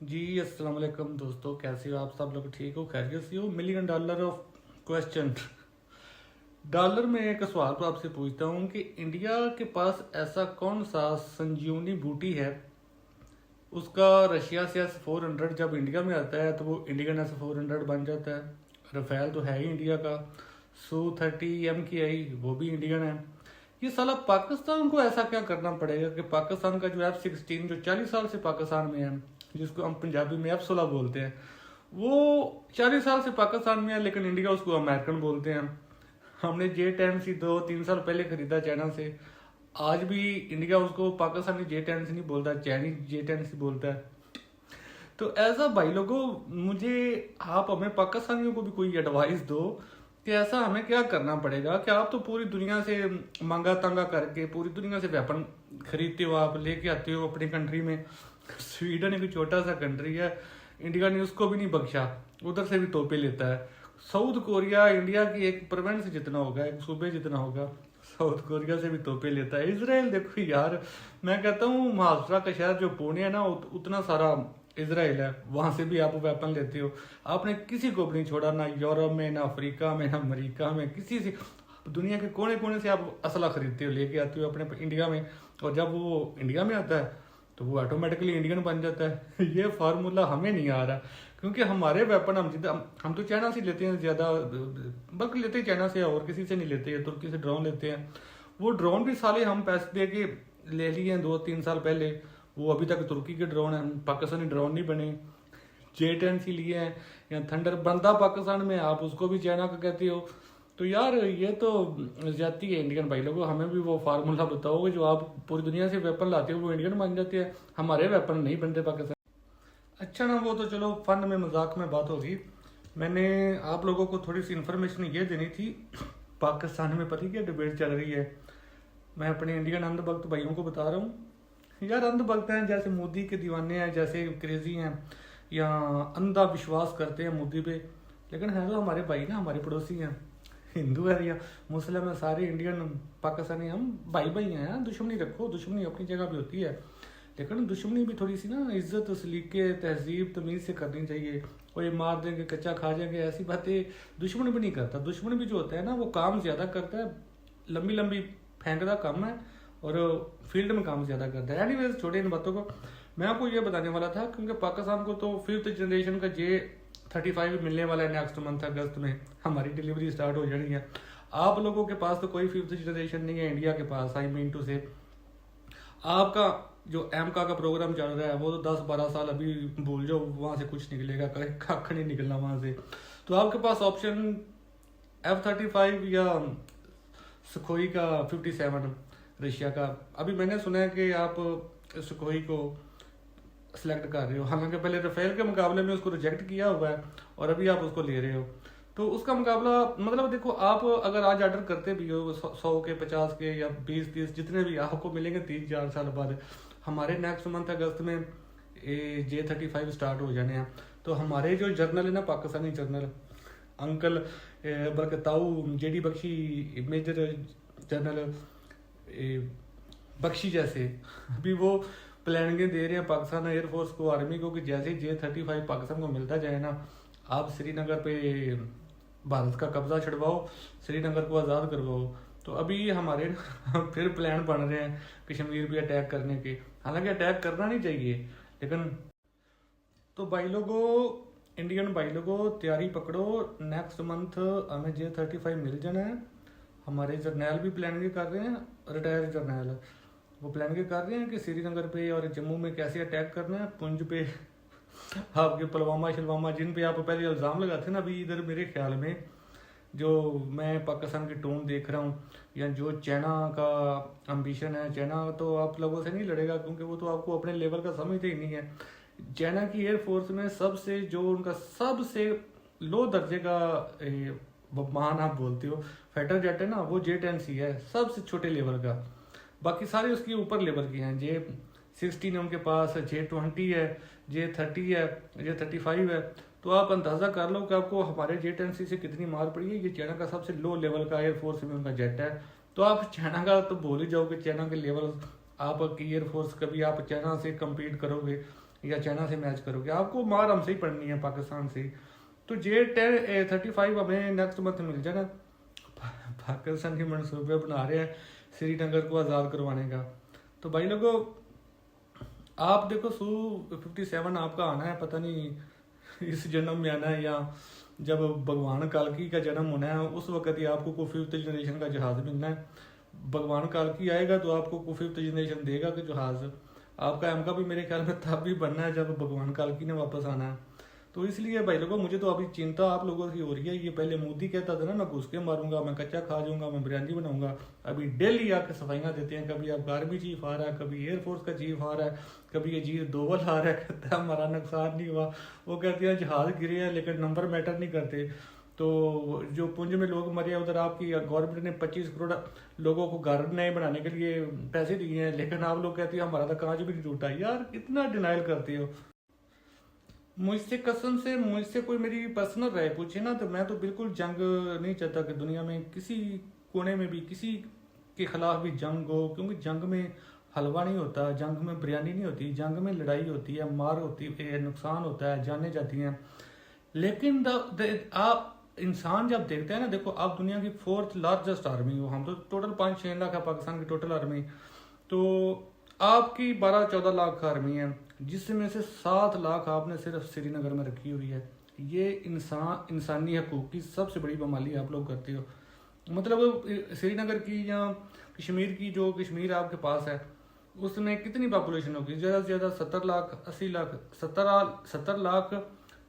जी अस्सलाम वालेकुम दोस्तों, कैसे हो आप? सब लोग ठीक हो, खैरियत से हो? Million dollar of question. Dollar में एक सवाल तो आपसे पूछता हूँ कि इंडिया के पास ऐसा कौन सा संजीवनी बूटी है, उसका रशिया से S-400 जब इंडिया में आता है तो वो इंडियन S-400 बन जाता है। रफेल तो है ही इंडिया का। Su-30 MKI वो भी इंडियन है। ये साला पाकिस्तान को ऐसा क्या करना पड़ेगा कि पाकिस्तान का जो F-16 जो 40 साल से पाकिस्तान में है, जिसको हम पंजाबी में F-16 बोलते हैं, वो 40 साल से पाकिस्तान में है, लेकिन इंडिया उसको अमेरिकन बोलते हैं। हमने J-10 सी 2-3 साल पहले खरीदा चाइना से। आज भी इंडिया उसको पाकिस्तानी J-10 से नहीं बोलता, चाइनीज J-10 से बोलता है। तो ऐसा भाई लोगों, मुझे आप हमें पाकिस्तानियों को भी कोई एडवाइस दो कि ऐसा हमें क्या करना पड़ेगा कि आप तो पूरी दुनिया से मांगा तांगा करके पूरी दुनिया से वेपन खरीदते हो, आप लेके आते हो अपनी कंट्री में। स्वीडन एक छोटा सा कंट्री है, इंडिया ने उसको भी नहीं बख्शा, उधर से भी तोपे लेता है। साउथ कोरिया इंडिया की एक प्रोविंस जितना होगा, एक सूबे जितना होगा, साउथ कोरिया से भी तोपे लेता है। इसराइल देखो यार, मैं कहता हूँ महाराष्ट्र का शहर जो पुणे है ना, उतना सारा इसराइल है, वहां से भी आप वेपन लेते हो। आपने किसी को भी नहीं छोड़ा, ना यूरोप में, ना अफ्रीका में, ना अमेरिका में, किसी से दुनिया के कोने कोने से आप असला खरीदते हो, लेके आते हो अपने इंडिया में। और जब वो इंडिया में आता है तो वो ऑटोमेटिकली इंडियन बन जाता है। ये फार्मूला हमें नहीं आ रहा, क्योंकि हमारे वेपन हम तो चाइना से लेते हैं ज़्यादा, बल्कि लेते हैं चाइना से, और किसी से नहीं लेते हैं। तुर्की से ड्रोन लेते हैं, वो ड्रोन भी साले हम पैसे दे के ले लिए हैं 2-3 साल पहले, वो अभी तक तुर्की के ड्रोन हैं, पाकिस्तानी ड्रोन नहीं बने। J-10 सी लिए हैं, या थंडर बनता पाकिस्तान में, आप उसको भी चाइना का कहते हो। तो यार ये तो ज्यादती है इंडियन भाई लोगों। हमें भी वो फार्मूला बताओगे जो आप पूरी दुनिया से वेपन लाते हो वो इंडियन बन जाते हैं, हमारे वेपन नहीं बनते पाकिस्तान। अच्छा ना, वो तो चलो फन में मजाक में बात होगी। मैंने आप लोगों को थोड़ी सी इन्फॉर्मेशन ये देनी थी। पाकिस्तान में पता क्या डिबेट चल रही है, मैं अपने इंडियन अंधभक्त भाइयों को बता रहा हूँ। यार अंधभक्त हैं, जैसे मोदी के दीवाने हैं, जैसे क्रेजी हैं, या अंधा विश्वास करते हैं मोदी पे, लेकिन है तो हमारे भाई ना, हमारे पड़ोसी हैं। हिंदू है या मुस्लिम है, सारे इंडियन पाकिस्तानी हम भाई भाई हैं। दुश्मनी रखो, दुश्मनी अपनी जगह भी होती है, लेकिन दुश्मनी भी थोड़ी सी ना इज्जत सलीके तहजीब तमीज से करनी चाहिए। कोई मार देंगे कच्चा खा जाएंगे ऐसी बातें दुश्मन भी नहीं करता। दुश्मन भी जो होता है ना, वो काम ज्यादा करता है, लंबी लंबी फेंकदा कम है, और फील्ड में काम ज्यादा करता है। एनीवेज छोड़े इन बातों को। मैं आपको ये बताने वाला था, क्योंकि पाकिस्तान को तो 5th जनरेशन का J-35 मिलने वाला है नेक्स्ट मंथ अगस्त में, हमारी डिलीवरी स्टार्ट हो जानी है। आप लोगों के पास तो कोई 5th जनरेशन नहीं है इंडिया के पास, आई मीन टू से। आपका जो एमका का प्रोग्राम चल रहा है वो तो 10-12 साल अभी भूल जाओ, वहां से कुछ निकलेगा, कख नहीं निकलना वहां से। तो आपके पास ऑप्शन F-35 या सुखोई का 57 रशिया का। अभी मैंने सुना है कि आप सुखोई को सिलेक्ट कर रहे हो, हालांकि पहले राफेल के मुकाबले में उसको रिजेक्ट किया हुआ है, और अभी आप उसको ले रहे हो। तो उसका मुकाबला, मतलब देखो, आप अगर आज ऑर्डर करते भी हो 100 के, 50 के, या 20-30 जितने भी आपको मिलेंगे 3-4 साल बाद। हमारे नेक्स्ट मंथ अगस्त में J-35 स्टार्ट हो जाने हैं। तो हमारे जो जर्नल है ना, पाकिस्तानी जर्नल अंकल, बल्कि ताऊ JD Bakshi, major general Bakshi जैसे, अभी वो प्लानिंगें दे रहे हैं पाकिस्तान एयरफोर्स को, आर्मी को, कि जैसे ही J-35 पाकिस्तान को मिलता जाए ना, आप श्रीनगर पे भारत का कब्जा छुड़वाओ, श्रीनगर को आज़ाद करवाओ। तो अभी हमारे फिर प्लान बन रहे हैं कश्मीर पे अटैक करने के। हालांकि अटैक करना नहीं चाहिए, लेकिन तो भाई लोगों, इंडियन भाई लोगों, तैयारी पकड़ो, नेक्स्ट मंथ हमें J-35 मिल जाना है। हमारे जर्नैल भी प्लानिंग कर रहे हैं, रिटायर्ड जर्नैल, वो प्लानिंग कर रहे हैं कि श्रीनगर पे और जम्मू में कैसे अटैक करना है, पुंछ पे, आपके पुलवामा शलवामा, जिन पे आप पहले इल्ज़ाम लगाते ना। अभी इधर मेरे ख्याल में जो मैं पाकिस्तान की टोन देख रहा हूँ, या जो चाइना का एम्बिशन है, चाइना तो आप लोगों से नहीं लड़ेगा, क्योंकि वो तो आपको अपने लेवल का समझते ही नहीं है। चाइना की एयरफोर्स में सबसे जो उनका सबसे लो दर्जे का वाहन आप बोलते हो फाइटर जेट है ना, वो J-10C है, सबसे छोटे लेवल का। बाकी सारे उसके ऊपर लेवल के हैं। J-16 है उनके पास, J-20 है, J-30 है, J-35 है। तो आप अंदाजा कर लो कि आपको हमारे J-10C से कितनी मार पड़ी है। ये चाइना का सबसे लो लेवल का एयरफोर्स में उनका जेट है। तो आप चाइना का तो भूल ही जाओगे, चाइना के लेवल आपकी एयरफोर्स, कभी आप चाइना से कम्पीट करोगे या चाइना से मैच करोगे, आपको मार हमसे ही पड़नी है, पाकिस्तान से। तो J-35 हमें नेक्स्ट मंथ मिल जाए ना। पाकिस्तान के मनसूबे बना रहे हैं श्रीनगर को आज़ाद करवाने का। तो भाई लोगों, आप देखो Su-57 आपका आना है, पता नहीं इस जन्म में आना है या जब भगवान कालकी का जन्म होना है उस वक्त ही आपको कोई 5th जनरेशन का जहाज़ मिलना है। भगवान कालकी आएगा तो आपको कोई 5th जनरेशन देगा कि जहाज़ आपका एम का भी मेरे ख्याल में तब भी बनना है जब भगवान कालकी ने वापस आना है। तो इसलिए भाई लोगों, मुझे तो अभी चिंता आप लोगों की हो रही है। ये पहले मोदी कहता था ना, मैं घुस के मारूंगा, मैं कच्चा खा जाऊंगा, मैं बिरयानी बनाऊंगा। अभी डेली आके सफाइयाँ देते हैं, कभी आपका आर्मी चीफ आ रहा है, कभी एयरफोर्स का चीफ आ रहा है, कभी अजीत डोवल आ रहा है, कहता है हमारा नुकसान नहीं हुआ। वो कहते हैं जहाज गिरे हैं लेकिन नंबर मैटर नहीं करते। तो जो पुंज में लोग मरे उधर आपकी गवर्नमेंट ने 25 करोड़ लोगों को घर नए बनाने के लिए पैसे दिए हैं, लेकिन आप लोग कहते हैं हमारा तो कांच भी नहीं टूटा। यार कितना डिनाइल करते हो। मुझसे कसम से, मुझसे कोई मेरी पर्सनल राय पूछे ना तो मैं तो बिल्कुल जंग नहीं चाहता कि दुनिया में किसी कोने में भी किसी के खिलाफ भी जंग हो, क्योंकि जंग में हलवा नहीं होता, जंग में बिरयानी नहीं होती, जंग में लड़ाई होती है, मार होती है, नुकसान होता है, जाने जाती हैं। लेकिन आप इंसान जब देखते हैं ना, देखो आप दुनिया की 4th लार्जेस्ट आर्मी हो, हम तो टोटल 5-6 लाख है पाकिस्तान की टोटल आर्मी। तो आपकी 12-14 लाख आर्मी है, जिसमें से 7 लाख आपने सिर्फ श्रीनगर में रखी हुई है। ये इंसानी हकूक की सबसे बड़ी पामाली आप लोग करते हो। मतलब श्रीनगर की या कश्मीर की, जो कश्मीर आपके पास है उसमें कितनी पॉपुलेशन होगी? ज़्यादा से ज़्यादा 70 लाख, 80 लाख, 70 लाख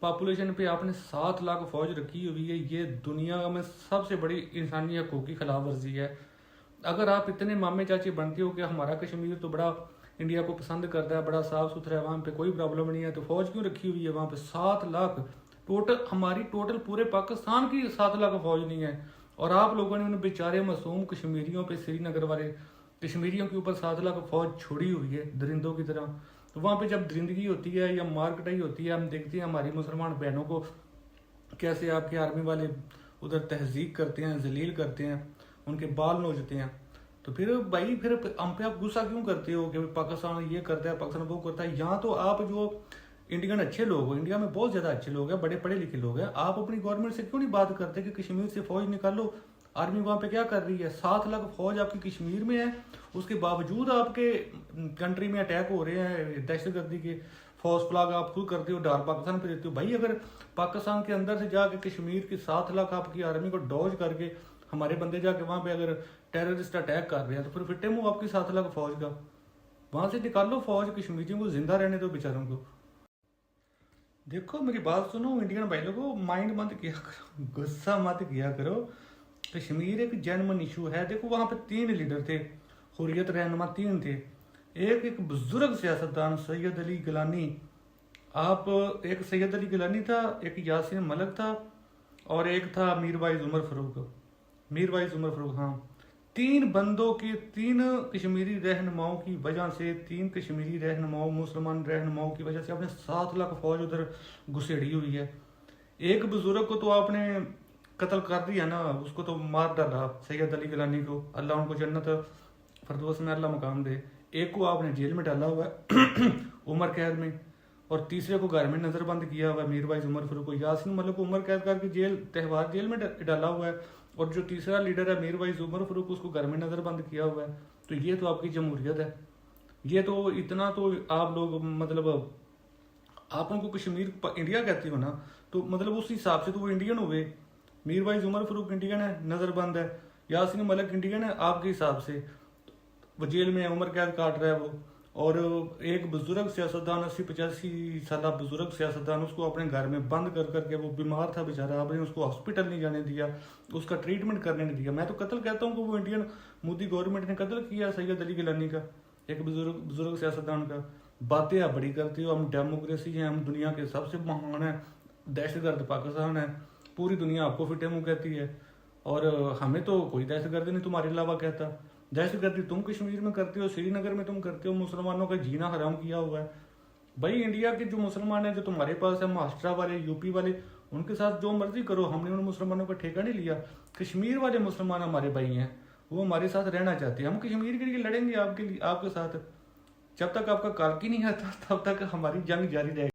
पॉपुलेशन पे आपने 7 लाख फौज रखी हुई है। ये दुनिया में सबसे बड़ी इंसानी हकूक की खिलाफ वर्जी है। अगर आप इतने मामे चाचे बनते हो कि हमारा कश्मीर तो बड़ा इंडिया को पसंद करता है, बड़ा साफ सुथरा है, वहाँ पे कोई प्रॉब्लम नहीं है, तो फौज क्यों रखी हुई है वहाँ पे 7 लाख? टोटल पूरे पाकिस्तान की 7 लाख फौज नहीं है। और आप लोगों ने उन बेचारे मासूम कश्मीरियों पे, श्रीनगर वाले कश्मीरियों के ऊपर 7 लाख फौज छोड़ी हुई है दरिंदों की तरह। तो वहाँ पे जब दरिंदगी होती है या मार कटाई होती है, हम देखते हैं हमारी मुसलमान बहनों को कैसे आपके आर्मी वाले उधर तहजीक करते हैं, जलील करते हैं, उनके बाल नोचते हैं। तो फिर भाई, फिर हम पे आप गुस्सा क्यों करते हो कि पाकिस्तान ये करता है, पाकिस्तान वो करता है? यहाँ तो आप जो इंडियन अच्छे लोग हो, इंडिया में बहुत ज़्यादा अच्छे लोग हैं, बड़े पढ़े लिखे लोग हैं, आप अपनी गवर्नमेंट से क्यों नहीं बात करते कि कश्मीर से फौज निकालो? आर्मी वहाँ पे क्या कर रही है? 7 लाख फौज आपकी कश्मीर में है, उसके बावजूद आपके कंट्री में अटैक हो रहे हैं दहशतगर्दी के। फौज फ्लैग आप खुद करते हो, डार पाकिस्तान पे देते हो। भाई अगर पाकिस्तान के अंदर से जाके कश्मीर की 7 लाख आपकी आर्मी को डॉज करके हमारे बंदे जाके वहाँ पे अगर टेररिस्ट अटैक कर रहे हैं, तो फिर फिटे मुँह आपकी 7 लाख फौज का। वहाँ से निकालो फौज, कश्मीरियों को जिंदा रहने दो बेचारों को। देखो मेरी बात सुनो इंडियन भाई लोगों, माइंड मत किया करो, गुस्सा मत किया करो। कश्मीर एक जेन्युइन इशू है। देखो वहाँ पे 3 लीडर थे, हुर्रियत रहनुमा 3 थे। एक बुजुर्ग सियासतदान सैयद अली गिलानी, एक सैयद अली गिलानी था, एक यासीन मलिक था, और एक था मीरवाइज उमर फारूक। हाँ, 3 बंदों के 3 कश्मीरी रहनुमाओं की वजह से, 3 कश्मीरी रहनुमाओं, मुसलमान रहनुमाओं की वजह से आपने 7 लाख फौज उधर घुसेड़ी हुई है। एक बुजुर्ग को तो आपने कत्ल कर दिया ना, उसको तो मार डाला, सैयद अली गिलानी को, अल्लाह उनको जन्नत फरदौस में अल्लाह मकाम दे। एक को आपने जेल में डाला हुआ है उम्र कैद में, और तीसरे को घर में नजरबंद किया हुआ है, मीरवाइज उमर फारूक को। यासीन मलिक को उम्र कैद करके जेल में डाला हुआ है, और जो तीसरा लीडर है मीरवाइज उमर फारूक, उसको घर में नजरबंद किया हुआ है। तो ये तो आपकी जमहूरियत है। ये तो इतना तो आप लोग, मतलब आप उनको कश्मीर इंडिया कहते हो ना, तो मतलब उस हिसाब से तो वो इंडियन हो गए। मीरवाइज उमर फारूक इंडियन है, नजरबंद है। यासीन मलिक इंडियन है आपके हिसाब से, वो जेल में उम्र कैद काट रहा है वो। और एक बुजुर्ग सियासतदान, 80-85 साल बुजुर्ग सियासतदान, उसको अपने घर में बंद कर करके, वो बीमार था बेचारा, आपने उसको हॉस्पिटल नहीं जाने दिया, उसका ट्रीटमेंट करने नहीं दिया। मैं तो कत्ल कहता हूँ कि वो इंडियन मोदी गवर्नमेंट ने कत्ल किया सैयद अली गिलानी का, एक बुजुर्ग सियासतदान का। बातें आप बड़ी करती हो, हम डेमोक्रेसी हैं, हम दुनिया के सबसे महान हैं, दहशतगर्द पाकिस्तान है, पूरी दुनिया आपको फिटे मुँह कहती है, और हमें तो कोई दहशतगर्द नहीं तुम्हारे अलावा कहता। दहशतगर्दी तुम कश्मीर में करते हो, श्रीनगर में तुम करते हो, मुसलमानों का जीना हराम किया हुआ है। भाई इंडिया के जो मुसलमान हैं, जो तुम्हारे पास है, महाराष्ट्र वाले, यूपी वाले, उनके साथ जो मर्जी करो, हमने उन मुसलमानों का ठेका नहीं लिया। कश्मीर वाले मुसलमान हमारे भाई हैं, वो हमारे साथ रहना चाहते हैं, हम कश्मीर के लिए लड़ेंगे आपके साथ। जब तक आपका कार्की नहीं आता तब तक हमारी जंग जारी रहेगी।